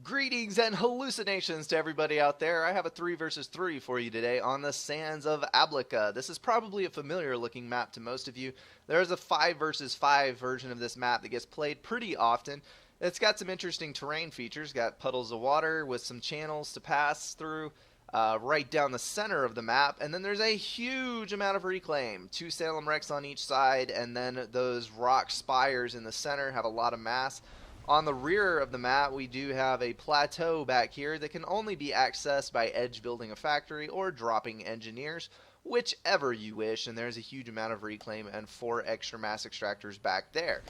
Greetings and hallucinations to everybody out there. I have a 3 versus 3 for you today on the sands of Ablica. This is probably a familiar looking map to most of you. There's a 5 versus 5 version of this map that gets played pretty often. It's got some interesting terrain features. Got puddles of water with some channels to pass through right down the center of the map. And then there's a huge amount of reclaim. 2 Salem wrecks on each side, and then those rock spires in the center have a lot of mass. On the rear of the map, we do have a plateau back here that can only be accessed by edge building a factory or dropping engineers, whichever you wish, and there's a huge amount of reclaim and 4 extra mass extractors back there.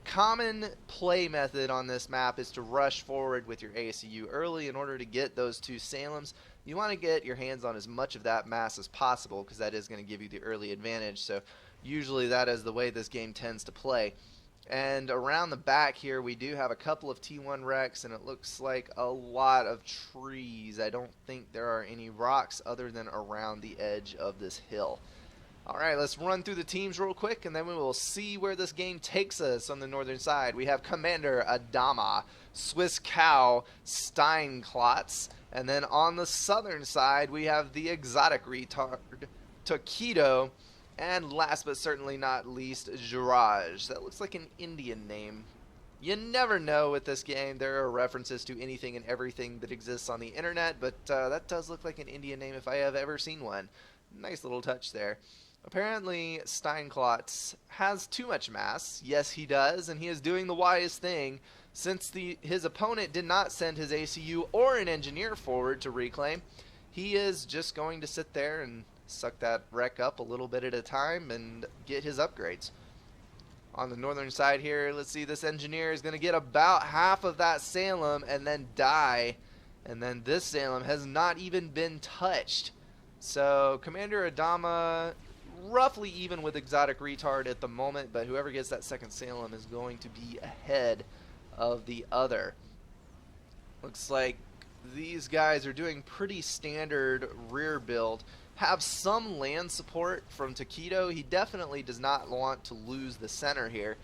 Common play method on this map is to rush forward with your ACU early in order to get those 2 Salems. You want to get your hands on as much of that mass as possible because that is going to give you the early advantage, so usually that is the way this game tends to play. And around the back here, we do have a couple of T1 wrecks, and it looks like a lot of trees. I don't think there are any rocks other than around the edge of this hill. Alright, let's run through the teams real quick, and then we will see where this game takes us on the northern side. We have Commander Adama, Swiss Cow, Steinklotz, and then on the southern side, we have the exotic retard, Taquito, and last but certainly not least, Jiraj. That looks like an Indian name. You never know with this game. There are references to anything and everything that exists on the internet, but that does look like an Indian name if I have ever seen one. Nice little touch there. Apparently, Steinklotz has too much mass. Yes, he does, and he is doing the wise thing. Since his opponent did not send his ACU or an engineer forward to reclaim, he is just going to sit there and suck that wreck up a little bit at a time and get his upgrades. On the northern side here, let's see, this engineer is going to get about half of that Salem and then die. And then this Salem has not even been touched. So Commander Adama roughly even with exotic retard at the moment, but whoever gets that second Salem is going to be ahead of the other. Looks like these guys are doing pretty standard rear build. Have some land support from Taquito. He definitely does not want to lose the center here.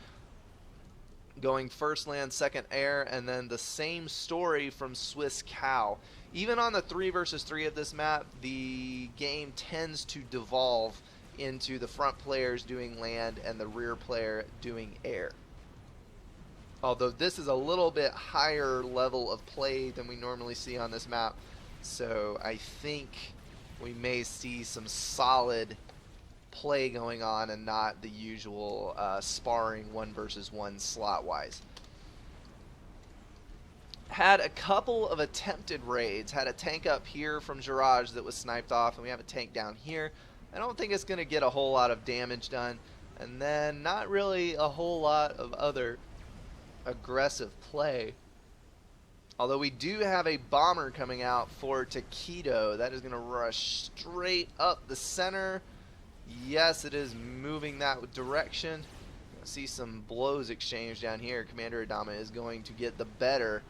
Going first land, second air, and then the same story from Swiss Cow. Even on the 3 versus 3 of this map, the game tends to devolve into the front players doing land and the rear player doing air. Although this is a little bit higher level of play than we normally see on this map, so I think we may see some solid play going on and not the usual sparring 1 versus 1 slot wise. Had a couple of attempted raids. Had a tank up here from Jiraj that was sniped off, and we have a tank down here. I don't think it's going to get a whole lot of damage done, and then not really a whole lot of other aggressive play. Although we do have a bomber coming out for Taquito. That is going to rush straight up the center. Yes, it is moving that direction. See some blows exchanged down here. Commander Adama is going to get the better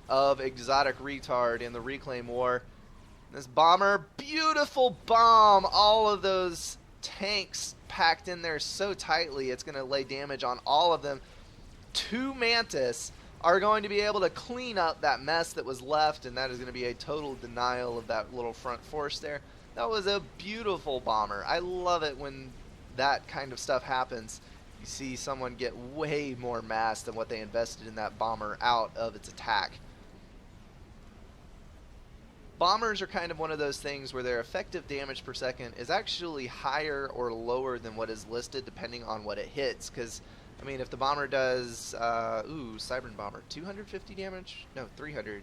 of exotic retard in the reclaim war. This bomber, beautiful bomb. All of those tanks packed in there so tightly, it's going to lay damage on all of them. 2 Mantis are going to be able to clean up that mess that was left, and that is going to be a total denial of that little front force there. That was a beautiful bomber. I love it when that kind of stuff happens. You see someone get way more mass than what they invested in that bomber out of its attack. Bombers are kind of one of those things where their effective damage per second is actually higher or lower than what is listed depending on what it hits, because I mean, if the bomber does, Cybern Bomber, 250 damage? No, 300.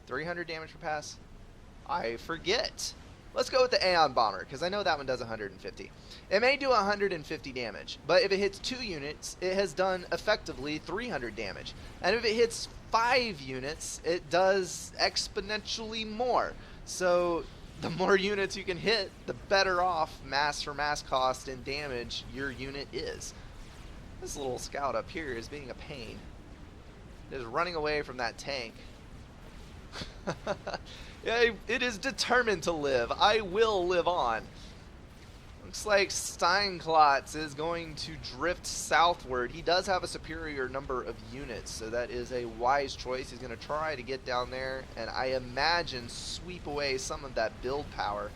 300 damage per pass? I forget. Let's go with the Aeon Bomber, because I know that one does 150. It may do 150 damage, but if it hits 2 units, it has done effectively 300 damage. And if it hits 5 units, it does exponentially more. So the more units you can hit, the better off mass for mass cost and damage your unit is. This little scout up here is being a pain. It is running away from that tank. Yeah, it is determined to live. I will live on. Looks like Steinklotz is going to drift southward. He does have a superior number of units, so that is a wise choice. He's going to try to get down there and I imagine sweep away some of that build power.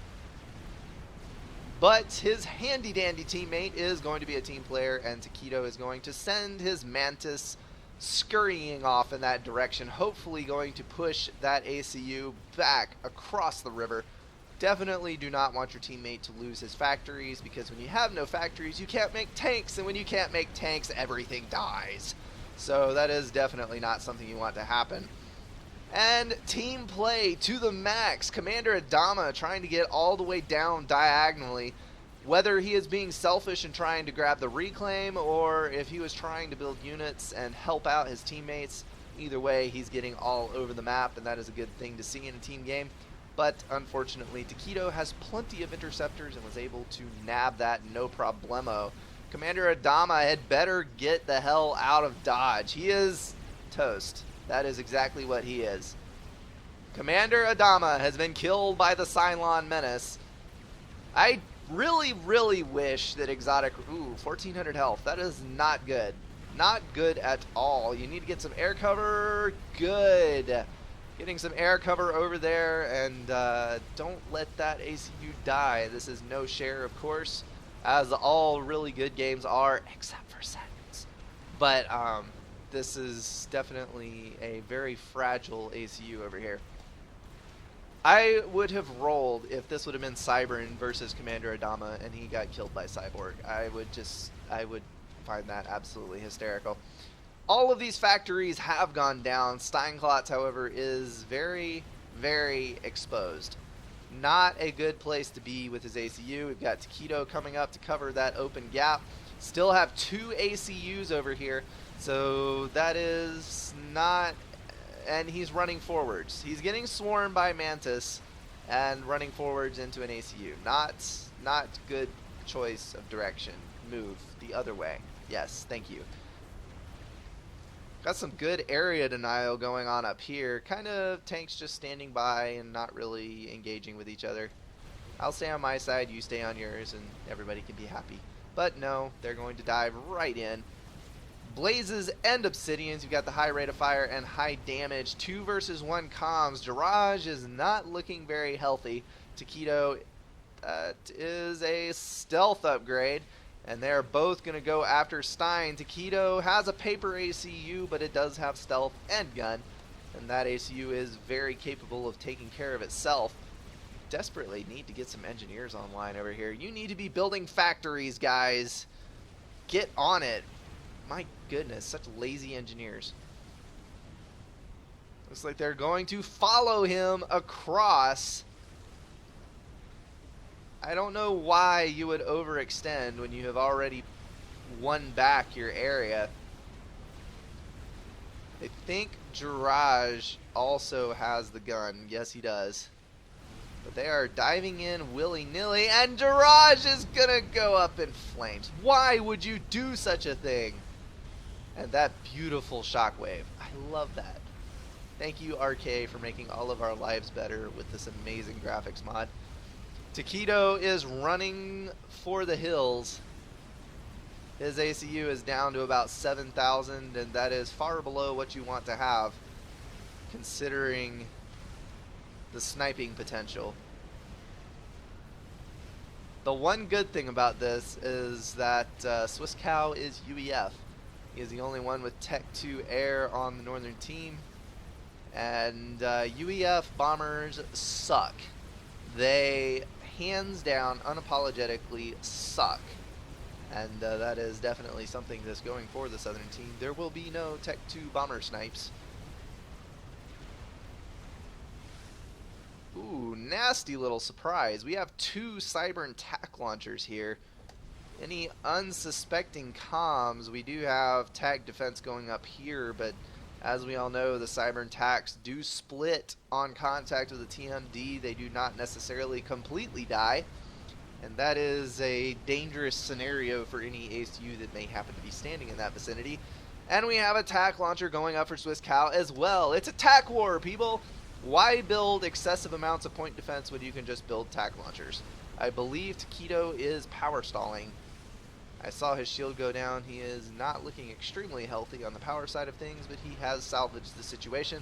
But his handy-dandy teammate is going to be a team player, and Taquito is going to send his Mantis scurrying off in that direction, hopefully going to push that ACU back across the river. Definitely do not want your teammate to lose his factories, because when you have no factories, you can't make tanks, and when you can't make tanks, everything dies. So that is definitely not something you want to happen. And team play to the max. Commander Adama trying to get all the way down diagonally. Whether he is being selfish and trying to grab the reclaim, or if he was trying to build units and help out his teammates, either way, he's getting all over the map, and that is a good thing to see in a team game. But unfortunately, Taquito has plenty of interceptors and was able to nab that no problemo. Commander Adama had better get the hell out of Dodge. He is toast. That is exactly what he is. Commander Adama has been killed by the Cylon Menace. I really wish that exotic... Ooh, 1400 health. That is not good. Not good at all. You need to get some air cover. Good. Getting some air cover over there, and don't let that ACU die. This is no share, of course, as all really good games are, except for Sentence. But this is definitely a very fragile ACU over here. I would have rolled if this would have been Cybern versus Commander Adama and he got killed by Cyborg. I would find that absolutely hysterical. All of these factories have gone down. Steinklotz, however, is very exposed. Not a good place to be with his ACU. We've got Taquito coming up to cover that open gap. Still have 2 ACUs over here, so that is not... And he's running forwards. He's getting swarmed by Mantis and running forwards into an ACU. Not good choice of direction. Move the other way. Yes, thank you. Got some good area denial going on up here. Kind of tanks just standing by and not really engaging with each other. I'll stay on my side, you stay on yours, and everybody can be happy. But no, they're going to dive right in. Blazes and Obsidians, you've got the high rate of fire and high damage. 2 versus 1 comms. Jiraj is not looking very healthy. Taquito is a stealth upgrade, and they're both going to go after Stein. Taquito has a paper ACU, but it does have stealth and gun, and that ACU is very capable of taking care of itself. Desperately need to get some engineers online over here. You need to be building factories, guys. Get on it. My goodness, such lazy engineers. Looks like they're going to follow him across. I don't know why you would overextend when you have already won back your area. I think Jiraj also has the gun. Yes, he does. But they are diving in willy-nilly, and Jiraj is gonna go up in flames. Why would you do such a thing? And that beautiful shockwave. I love that. Thank you, RK, for making all of our lives better with this amazing graphics mod. Taquito is running for the hills. His ACU is down to about 7,000, and that is far below what you want to have, considering the sniping potential. The one good thing about this is that Swiss Cow is UEF. He is the only one with Tech 2 Air on the northern team. And UEF bombers suck. They, hands down, unapologetically suck. And that is definitely something that's going for the southern team. There will be no Tech 2 bomber snipes. Ooh, nasty little surprise. We have 2 Cybern tac launchers here. Any unsuspecting comms, we do have tag defense going up here, but as we all know, the Cybern tacs do split on contact with the TMD. They do not necessarily completely die, and that is a dangerous scenario for any ACU that may happen to be standing in that vicinity. And we have a tac launcher going up for Swiss Cow as well. It's a tac war, people! Why build excessive amounts of point defense when you can just build tac launchers? I believe Takedo is power stalling. I saw his shield go down. He is not looking extremely healthy on the power side of things, but he has salvaged the situation.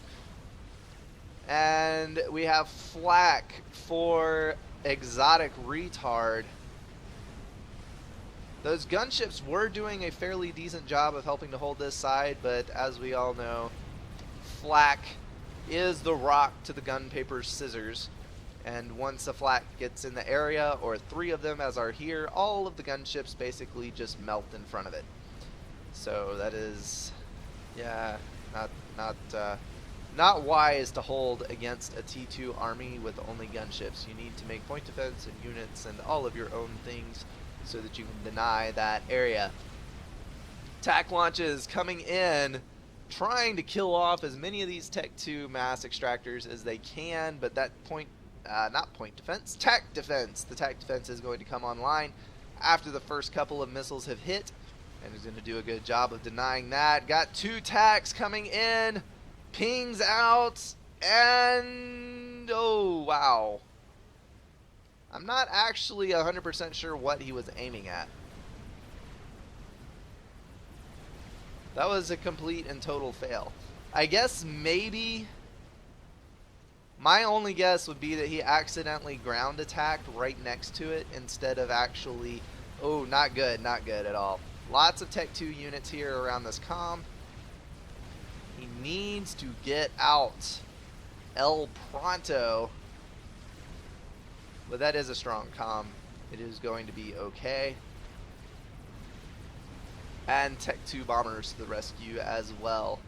And we have flak for exotic retard. Those gunships were doing a fairly decent job of helping to hold this side, but as we all know, flak is the rock to the gun, paper, scissors. And once a flak gets in the area, or 3 of them as are here, all of the gunships basically just melt in front of it. So that is, yeah, not wise to hold against a T2 army with only gunships. You need to make point defense and units and all of your own things so that you can deny that area. Tac launches coming in, trying to kill off as many of these Tech 2 mass extractors as they can, but that not point defense, tac defense. The tac defense is going to come online after the first couple of missiles have hit, and is going to do a good job of denying that. Got 2 tacs coming in, pings out, and oh wow. I'm not actually 100% sure what he was aiming at. That was a complete and total fail. I guess maybe, my only guess would be that he accidentally ground attacked right next to it instead of actually, oh, not good at all. Lots of Tech 2 units here around this comm. He needs to get out El Pronto. But that is a strong comm. It is going to be okay. And Tech 2 bombers to the rescue as well.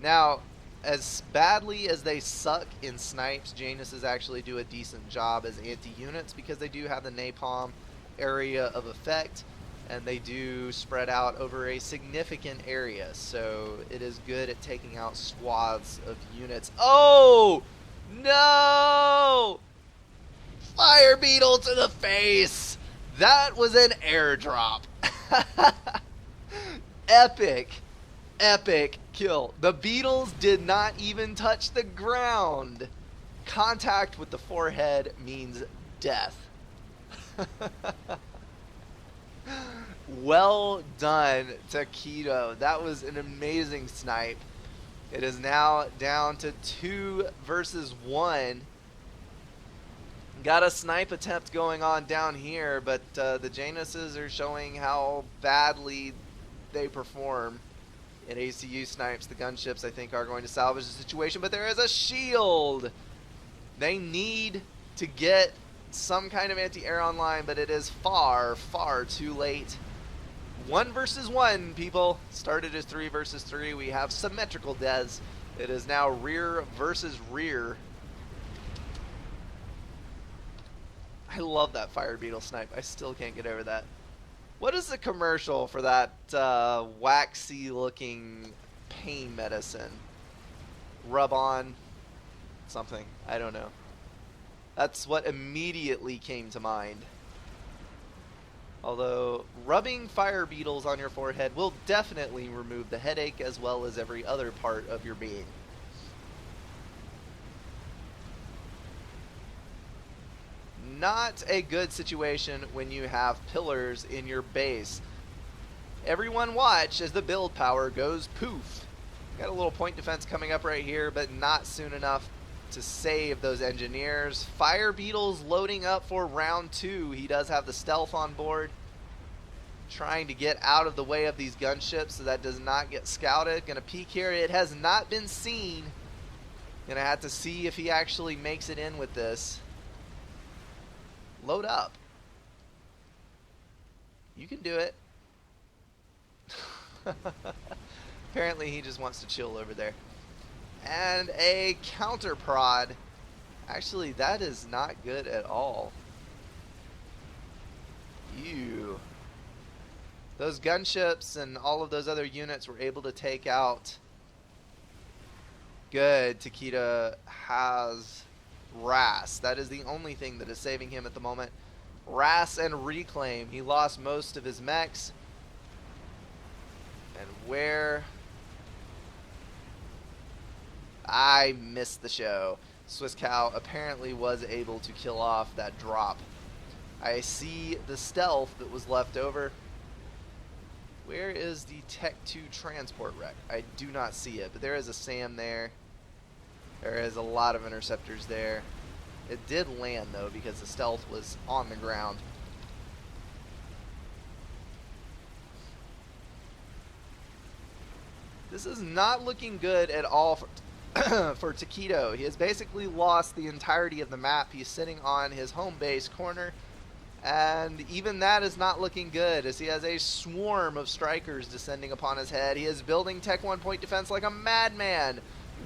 Now, as badly as they suck in snipes, Januses actually do a decent job as anti-units because they do have the napalm area of effect, and they do spread out over a significant area, so it is good at taking out swaths of units. Oh! No! Fire beetle to the face! That was an airdrop. Epic kill. The beetles did not even touch the ground. Contact with the forehead means death. Well done, Takedo. That was an amazing snipe. It is now down to 2 versus 1. Got a snipe attempt going on down here, but the Januses are showing how badly they perform in ACU snipes. The gunships, I think, are going to salvage the situation, but there is a shield. They need to get some kind of anti-air online, but it is far, far too late. 1 versus 1, people. Started as 3 versus 3. We have symmetrical deaths. It is now rear versus rear. I love that fire beetle snipe. I still can't get over that. What is the commercial for that waxy looking pain medicine? Rub on something. I don't know. That's what immediately came to mind. Although rubbing fire beetles on your forehead will definitely remove the headache as well as every other part of your being. Not a good situation when you have pillars in your base. Everyone watch as the build power goes poof. Got a little point defense coming up right here, but not soon enough to save those engineers. Fire beetles loading up for round 2. He does have the stealth on board, trying to get out of the way of these gunships so that does not get scouted. Gonna peek here. It has not been seen. Gonna have to see if he actually makes it in with this. Load up. You can do it. Apparently he just wants to chill over there. And a counter prod. Actually, that is not good at all. Ew. Those gunships and all of those other units were able to take out. Good. Takedo has RAS. That is the only thing that is saving him at the moment. RAS and reclaim. He lost most of his mechs. And where? I missed the show. Swiss Cow apparently was able to kill off that drop I see the stealth that was left over. Where is the Tech 2 transport wreck? I do not see it, but there is a SAM there. There is a lot of interceptors there. It did land though because the stealth was on the ground. This is not looking good at all for, for Taquito. He has basically lost the entirety of the map. He's sitting on his home base corner, and even that is not looking good as he has a swarm of strikers descending upon his head. He is building Tech 1 point defense like a madman.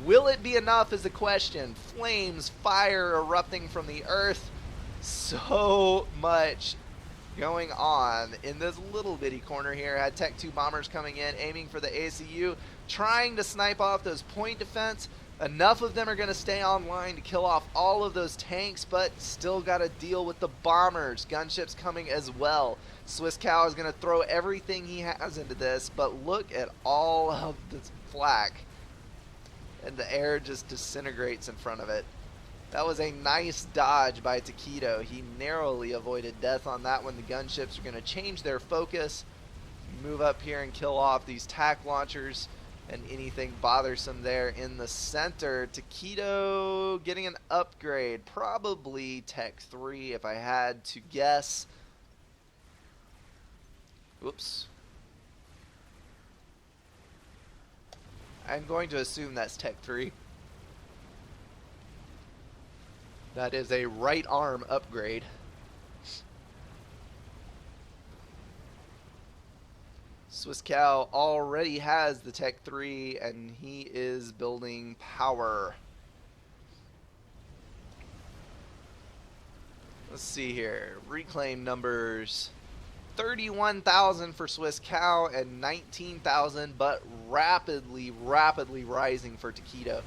Will it be enough is the question. Flames, fire erupting from the earth. So much going on in this little bitty corner here. Had Tech 2 bombers coming in, aiming for the ACU, trying to snipe off those point defense. Enough of them are going to stay online to kill off all of those tanks, but still got to deal with the bombers. Gunships coming as well. Swiss Cow is going to throw everything he has into this, but look at all of this flak. And the air just disintegrates in front of it. That was a nice dodge by Taquito. He narrowly avoided death on that one. The gunships are going to change their focus, move up here and kill off these tack launchers and anything bothersome there in the center. Taquito getting an upgrade, probably Tech 3 if I had to guess. Whoops. I'm going to assume that's Tech 3. That is a right arm upgrade. Swiss Cow already has the Tech 3 and he is building power. Let's see here. Reclaim numbers. 31,000 for Swiss Cow and 19,000, but rapidly rising for Taquito.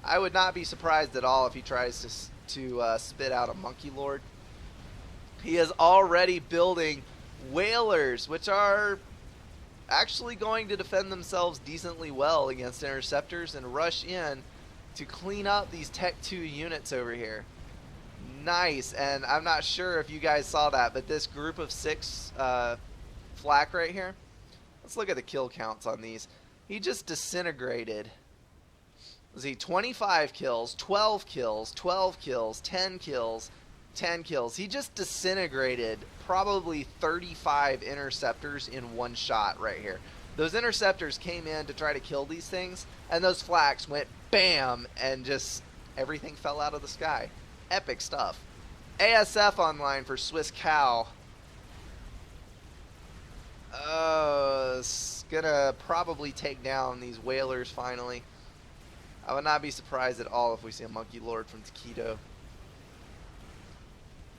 I would not be surprised at all if he tries to spit out a Monkey Lord. He is already building whalers, which are actually going to defend themselves decently well against interceptors and rush in to clean up these Tech 2 units over here. Nice, and I'm not sure if you guys saw that, but this group of 6 flak right here, let's look at the kill counts on these. He just disintegrated. Was he 25 kills, 12 kills, 12 kills, 10 kills, 10 kills. He just disintegrated probably 35 interceptors in one shot right here. Those interceptors came in to try to kill these things, and those flaks went BAM, and just everything fell out of the sky. Epic stuff. ASF online for Swiss Cow. It's gonna probably take down these whalers finally. I would not be surprised at all if we see a Monkey Lord from Taquito.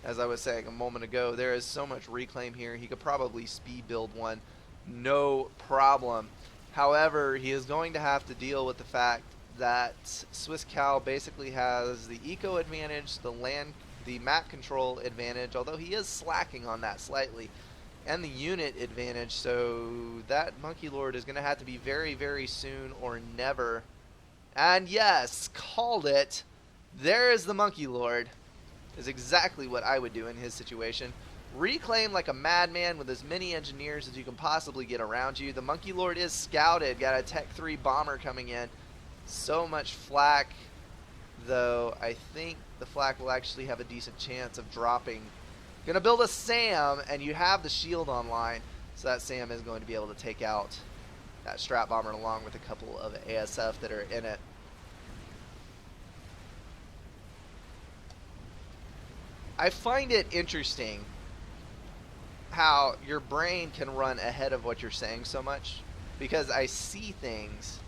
As I was saying a moment ago, there is so much reclaim here. He could probably speed build one, no problem. However, he is going to have to deal with the fact that Swiss Cow basically has the eco advantage, the map control advantage, although he is slacking on that slightly, and the unit advantage. So that Monkey Lord is going to have to be very soon or never. And yes, called it. There is the Monkey Lord. Is exactly what I would do in his situation. Reclaim like a madman with as many engineers as you can possibly get around you. The Monkey Lord is scouted. Got a Tech 3 bomber coming in. So much flak, though I think the flak will actually have a decent chance of dropping. Gonna build a SAM, and you have the shield online, so that SAM is going to be able to take out that strap bomber along with a couple of ASF that are in it. I find it interesting how your brain can run ahead of what you're saying so much, because I see things,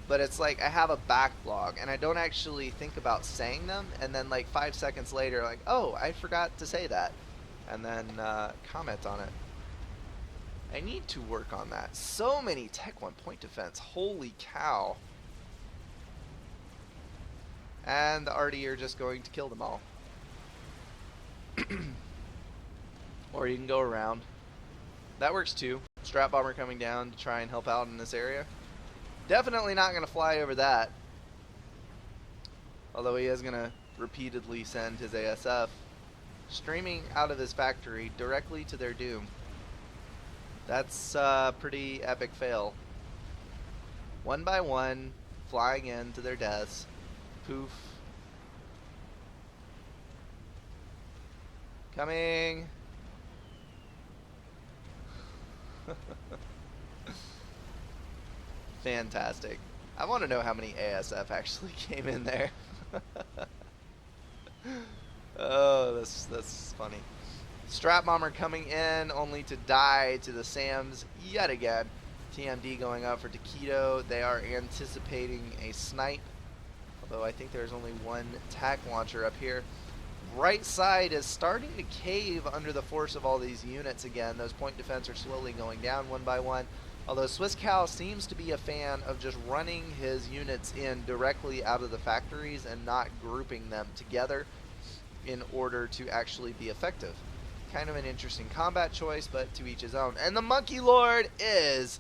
but it's like I have a backlog and I don't actually think about saying them, and then like 5 seconds later, like, oh, I forgot to say that, and then comment on it. I need to work on that. So many Tech 1 point defense, holy cow. And the RD are just going to kill them all. Or you can go around. That works too. Strap bomber coming down to try and help out in this area. Definitely not going to fly over that. Although he is going to repeatedly send his ASF streaming out of his factory directly to their doom. That's a pretty epic fail. One by one, flying in to their deaths. Poof. Coming. Fantastic. I want to know how many ASF actually came in there. Oh, that's funny. Strap Bomber coming in only to die to the SAMs yet again. TMD going up for Taquito. They are anticipating a snipe, although I think there's only one tac launcher up here. Right side is starting to cave under the force of all these units again. Those point defense are slowly going down one by one. Although Swiss Cal seems to be a fan of just running his units in directly out of the factories and not grouping them together in order to actually be effective. Kind of an interesting combat choice, but to each his own. And the Monkey Lord is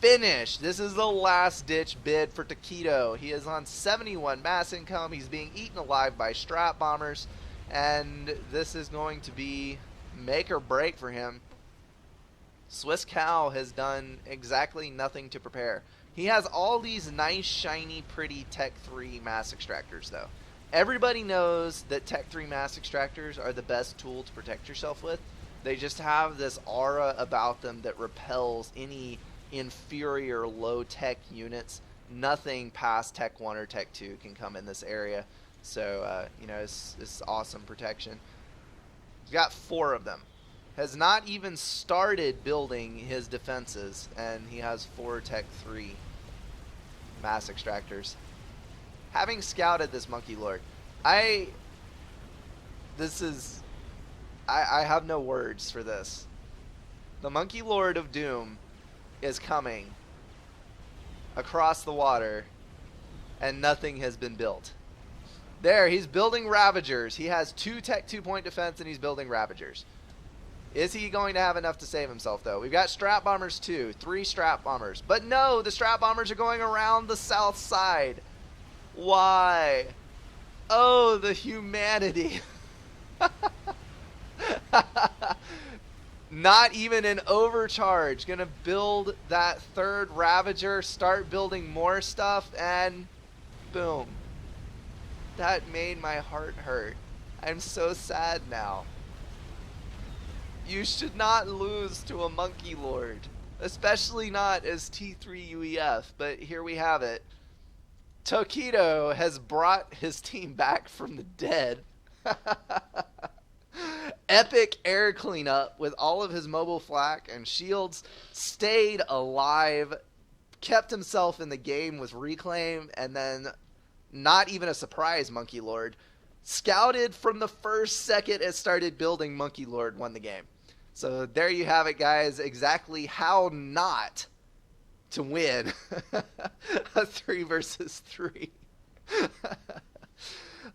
finished. This is the last ditch bid for Taquito. He is on 71 mass income. He's being eaten alive by Strap Bombers. And this is going to be make or break for him. Swiss Cal has done exactly nothing to prepare. He has all these nice, shiny, pretty Tech 3 mass extractors, though. Everybody knows that Tech 3 mass extractors are the best tool to protect yourself with. They just have this aura about them that repels any inferior low-tech units. Nothing past Tech 1 or Tech 2 can come in this area. So, you know, it's awesome protection. He's got 4 of them. Has not even started building his defenses, and he has 4 Tech 3 mass extractors. Having scouted this Monkey Lord, I have no words for this. The Monkey Lord of Doom is coming across the water, and nothing has been built. There, he's building Ravagers. He has 2 Tech 2 point defense, and he's building Ravagers. Is he going to have enough to save himself, though? We've got Strap Bombers too. 3 Strap Bombers. But no, the Strap Bombers are going around the south side. Why? Oh, the humanity. Not even an overcharge. Gonna build that 3rd Ravager, start building more stuff, and boom. That made my heart hurt. I'm so sad now. You should not lose to a Monkey Lord, especially not as T3 UEF, but here we have it. Taquito has brought his team back from the dead. Epic air cleanup with all of his mobile flak and shields, stayed alive, kept himself in the game with reclaim, and then not even a surprise Monkey Lord. Scouted from the first second it started building, Monkey Lord won the game. So there you have it, guys. Exactly how not to win a 3 versus 3.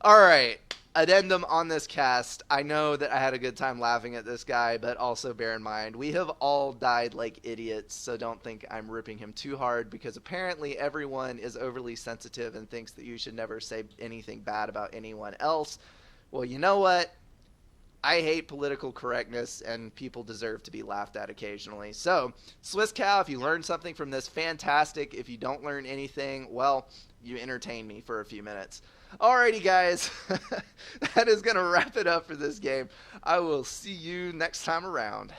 All right. Addendum on this cast. I know that I had a good time laughing at this guy, but also bear in mind, we have all died like idiots, so don't think I'm ripping him too hard, because apparently everyone is overly sensitive and thinks that you should never say anything bad about anyone else. Well, you know what? I hate political correctness, and people deserve to be laughed at occasionally. So, Swiss Cow, if you learned something from this, fantastic. If you don't learn anything, well, you entertain me for a few minutes. Alrighty, guys. That is going to wrap it up for this game. I will see you next time around.